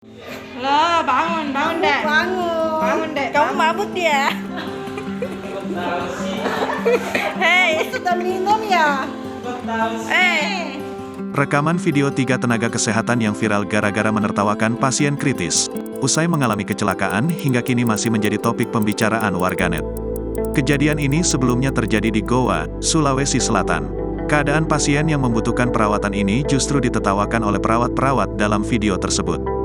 Lo bangun deh. Bangun deh. Kamu mabuk ya? Hei, Sudah minum ya? Rekaman video 3 tenaga kesehatan yang viral gara-gara menertawakan pasien kritis. Usai mengalami kecelakaan, hingga kini masih menjadi topik pembicaraan warganet. Kejadian ini sebelumnya terjadi di Goa, Sulawesi Selatan. Keadaan pasien yang membutuhkan perawatan ini justru ditertawakan oleh perawat-perawat dalam video tersebut.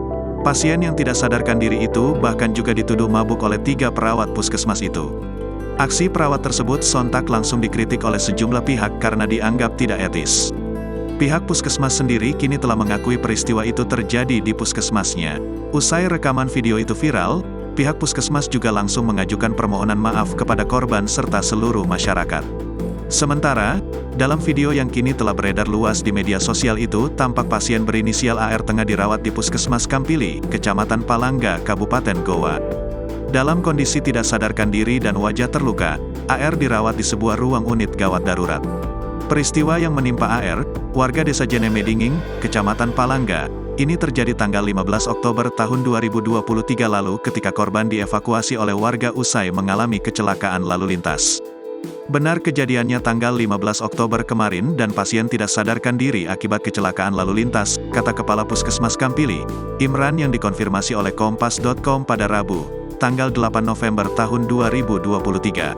Pasien yang tidak sadarkan diri itu bahkan juga dituduh mabuk oleh 3 perawat puskesmas itu. Aksi perawat tersebut sontak langsung dikritik oleh sejumlah pihak karena dianggap tidak etis. Pihak puskesmas sendiri kini telah mengakui peristiwa itu terjadi di puskesmasnya. Usai rekaman video itu viral, pihak puskesmas juga langsung mengajukan permohonan maaf kepada korban serta seluruh masyarakat. Sementara, dalam video yang kini telah beredar luas di media sosial itu, tampak pasien berinisial AR tengah dirawat di Puskesmas Kampili, Kecamatan Palangga, Kabupaten Goa. Dalam kondisi tidak sadarkan diri dan wajah terluka, AR dirawat di sebuah ruang unit gawat darurat. Peristiwa yang menimpa AR, warga desa Jenemedinging, Kecamatan Palangga, ini terjadi tanggal 15 Oktober tahun 2023 lalu ketika korban dievakuasi oleh warga usai mengalami kecelakaan lalu lintas. Benar kejadiannya tanggal 15 Oktober kemarin dan pasien tidak sadarkan diri akibat kecelakaan lalu lintas, kata Kepala Puskesmas Kampili, Imran yang dikonfirmasi oleh Kompas.com pada Rabu, tanggal 8 November tahun 2023.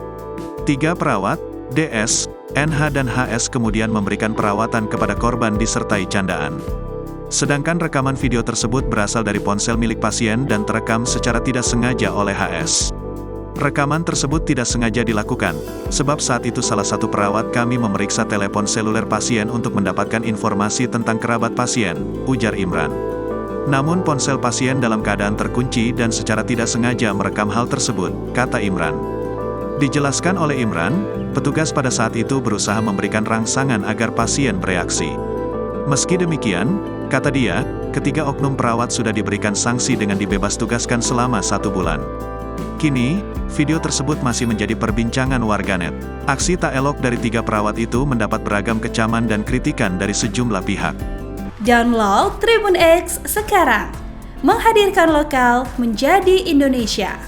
3 perawat, DS, NH dan HS kemudian memberikan perawatan kepada korban disertai candaan. Sedangkan rekaman video tersebut berasal dari ponsel milik pasien dan terekam secara tidak sengaja oleh HS. Rekaman tersebut tidak sengaja dilakukan, sebab saat itu salah satu perawat kami memeriksa telepon seluler pasien untuk mendapatkan informasi tentang kerabat pasien, ujar Imran. Namun ponsel pasien dalam keadaan terkunci dan secara tidak sengaja merekam hal tersebut, kata Imran. Dijelaskan oleh Imran, petugas pada saat itu berusaha memberikan rangsangan agar pasien bereaksi. Meski demikian, kata dia, ketiga oknum perawat sudah diberikan sanksi dengan dibebas tugaskan selama 1 bulan. Kini, video tersebut masih menjadi perbincangan warganet. Aksi tak elok dari 3 perawat itu mendapat beragam kecaman dan kritikan dari sejumlah pihak. download Tribun X sekarang. Menghadirkan lokal menjadi Indonesia.